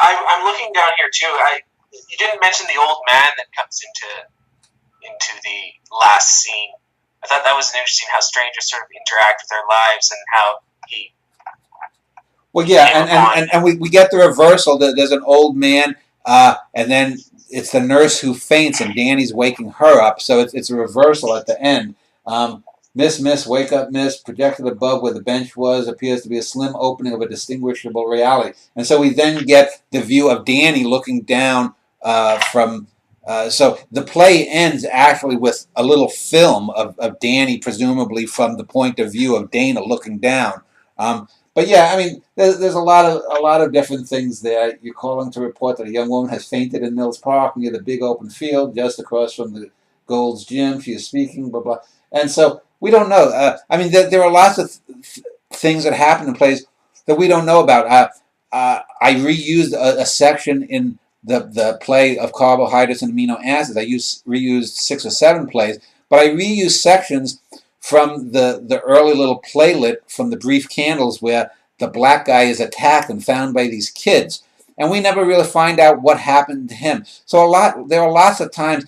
I'm looking down here too. You didn't mention the old man that comes into the last scene. I thought that was interesting how strangers sort of interact with their lives and how he. Well, yeah, and we get the reversal. There's an old man, and then it's the nurse who faints, and Danny's waking her up. So it's a reversal at the end. Miss, wake up, miss. Projected above where the bench was appears to be a slim opening of a distinguishable reality. And so we then get the view of Danny looking down from. So the play ends actually with a little film of Danny, presumably from the point of view of Dana looking down. But yeah, I mean, there's a lot of different things there. You're calling to report that a young woman has fainted in Mills Park near the big open field just across from the Gold's Gym. She is speaking, blah blah. And so we don't know. I mean, there are lots of things that happen in plays that we don't know about. I reused a section in the play of carbohydrates and amino acids. I reused 6 or 7 plays, but I reused sections from the early little playlet from the Brief Candles where the black guy is attacked and found by these kids. And we never really find out what happened to him. So there are lots of times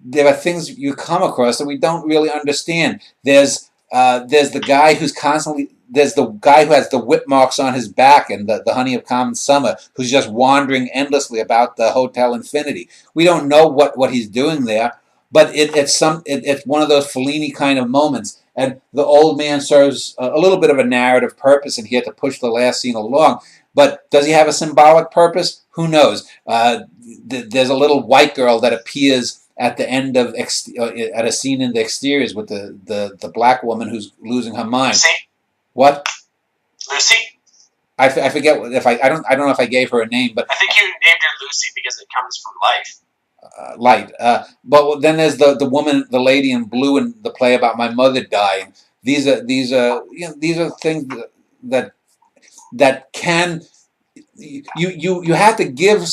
there are things you come across that we don't really understand. There's the guy who's constantly, there's the guy who has the whip marks on his back and the Honey of Common Summer, who's just wandering endlessly about the Hotel Infinity. We don't know what he's doing there, but it's one of those Fellini kind of moments. And the old man serves a little bit of a narrative purpose in here to push the last scene along. But does he have a symbolic purpose? Who knows? There's a little white girl that appears at the end of at a scene in the exteriors with the black woman who's losing her mind. Lucy? What? Lucy? I forget if I don't know if I gave her a name, but I think you named her Lucy because it comes from life. Light. But then there's the woman, the lady in blue in the play about my mother dying. These are things that can you have to give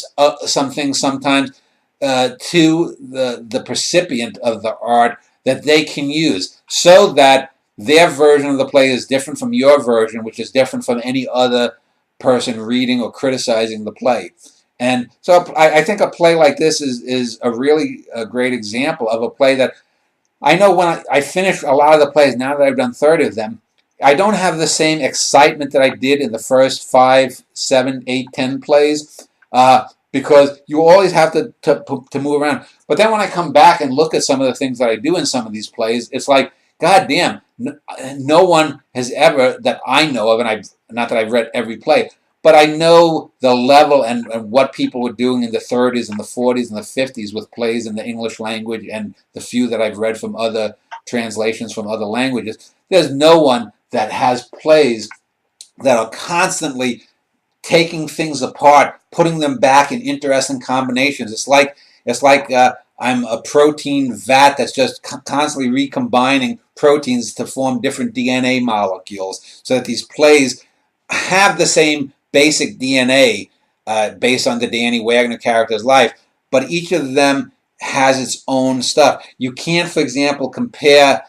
some things sometimes to the recipient of the art that they can use, so that their version of the play is different from your version, which is different from any other person reading or criticizing the play. And so I think a play like this is a really great example of a play that I know when I finish a lot of the plays, now that I've done 30 of them, I don't have the same excitement that I did in the first 5, 7, 8, 10 plays because you always have to move around. But then when I come back and look at some of the things that I do in some of these plays, it's like, God damn, no one has ever, that I know of, and not that I've read every play, but I know the level and what people were doing in the 30s and the 40s and the 50s with plays in the English language and the few that I've read from other translations from other languages. There's no one that has plays that are constantly taking things apart, putting them back in interesting combinations. It's like I'm a protein vat that's just constantly recombining proteins to form different DNA molecules so that these plays have the same basic DNA based on the Danny Wagner character's life, but each of them has its own stuff. You can't, for example, compare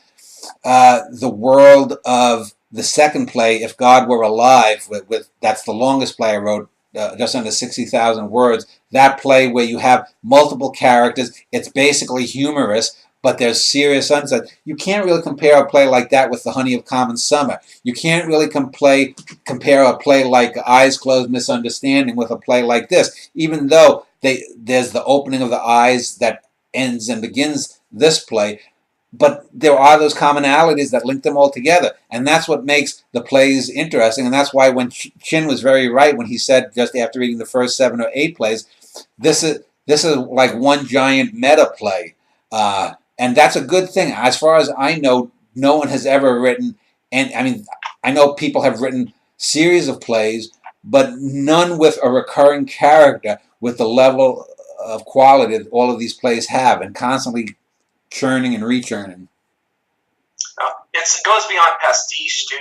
the world of the second play, If God Were Alive, with that's the longest play I wrote, just under 60,000 words. That play where you have multiple characters, it's basically humorous, but there's serious sunset. You can't really compare a play like that with The Honey of Common Summer. You can't really compare a play like Eyes Closed Misunderstanding with a play like this, even though there's the opening of the eyes that ends and begins this play. But there are those commonalities that link them all together. And that's what makes the plays interesting. And that's why when Chin was very right when he said, just after reading the first 7 or 8 plays, this is like one giant meta play. And that's a good thing. As far as I know, no one has ever written, and I mean, I know people have written series of plays, but none with a recurring character with the level of quality that all of these plays have, and constantly churning and rechurning. It goes beyond pastiche, too.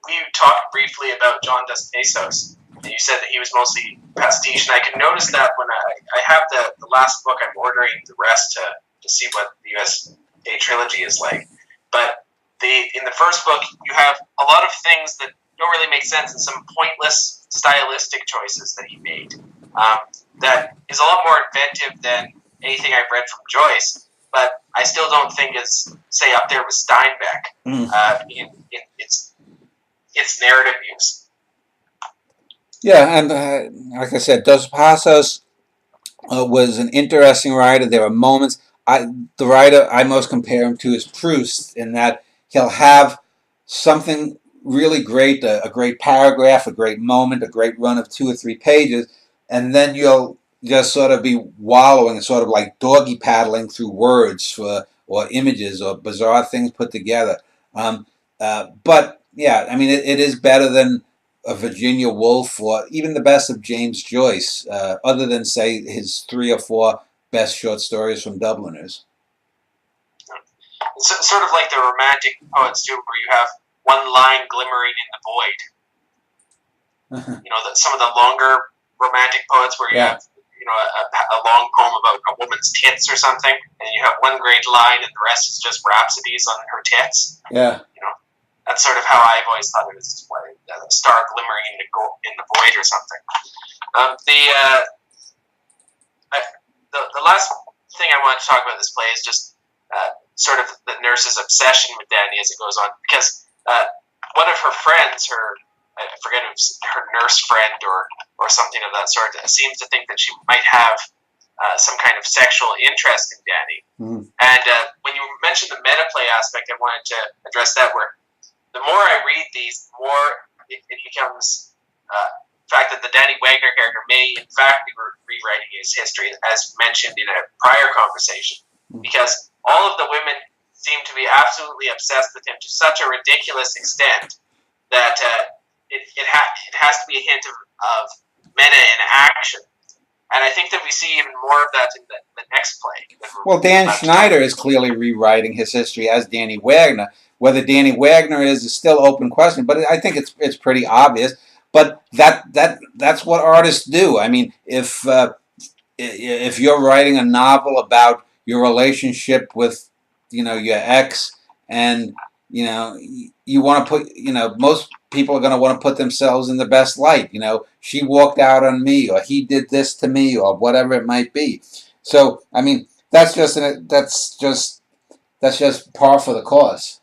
We talked briefly about John Dos Passos, and you said that he was mostly pastiche, and I can notice that when I have the last book, I'm ordering the rest to see what the USA trilogy is like. But in the first book, you have a lot of things that don't really make sense and some pointless stylistic choices that he made. that is a lot more inventive than anything I've read from Joyce, but I still don't think is, say, up there with Steinbeck in its narrative use. Yeah, and like I said, Dos Passos was an interesting writer. There are moments. The writer I most compare him to is Proust, in that he'll have something really great, a great paragraph, a great moment, a great run of 2 or 3 pages, and then you'll just sort of be wallowing, sort of like doggy paddling through words or images or bizarre things put together. But yeah, I mean, it is better than a Virginia Woolf or even the best of James Joyce, other than, say, his 3 or 4 best short stories from Dubliners. It's sort of like the romantic poets too, where you have one line glimmering in the void. Some of the longer romantic poets where you have a long poem about a woman's tits or something, and you have one great line and the rest is just rhapsodies on her tits. Yeah. That's sort of how I've always thought of it, as a star glimmering in the void or something. The last thing I want to talk about this play is just sort of the nurse's obsession with Danny as it goes on, because one of her friends, I forget if it was her nurse friend or something of that sort, seems to think that she might have some kind of sexual interest in Danny. And when you mentioned the meta play aspect, I wanted to address that, where the more I read these, the more it becomes the fact that the Danny Wagner character may in fact be rewriting his history, as mentioned in a prior conversation, because all of the women seem to be absolutely obsessed with him to such a ridiculous extent that it has to be a hint of meta in action. And I think that we see even more of that in the next play. Well, Dan Schneider is clearly rewriting his history as Danny Wagner. Whether Danny Wagner is still open question, but I think it's pretty obvious. But that's what artists do. I mean, if you're writing a novel about your relationship with your ex, and you want to put most people are going to want to put themselves in the best light. She walked out on me, or he did this to me, or whatever it might be. So I mean, that's just par for the course.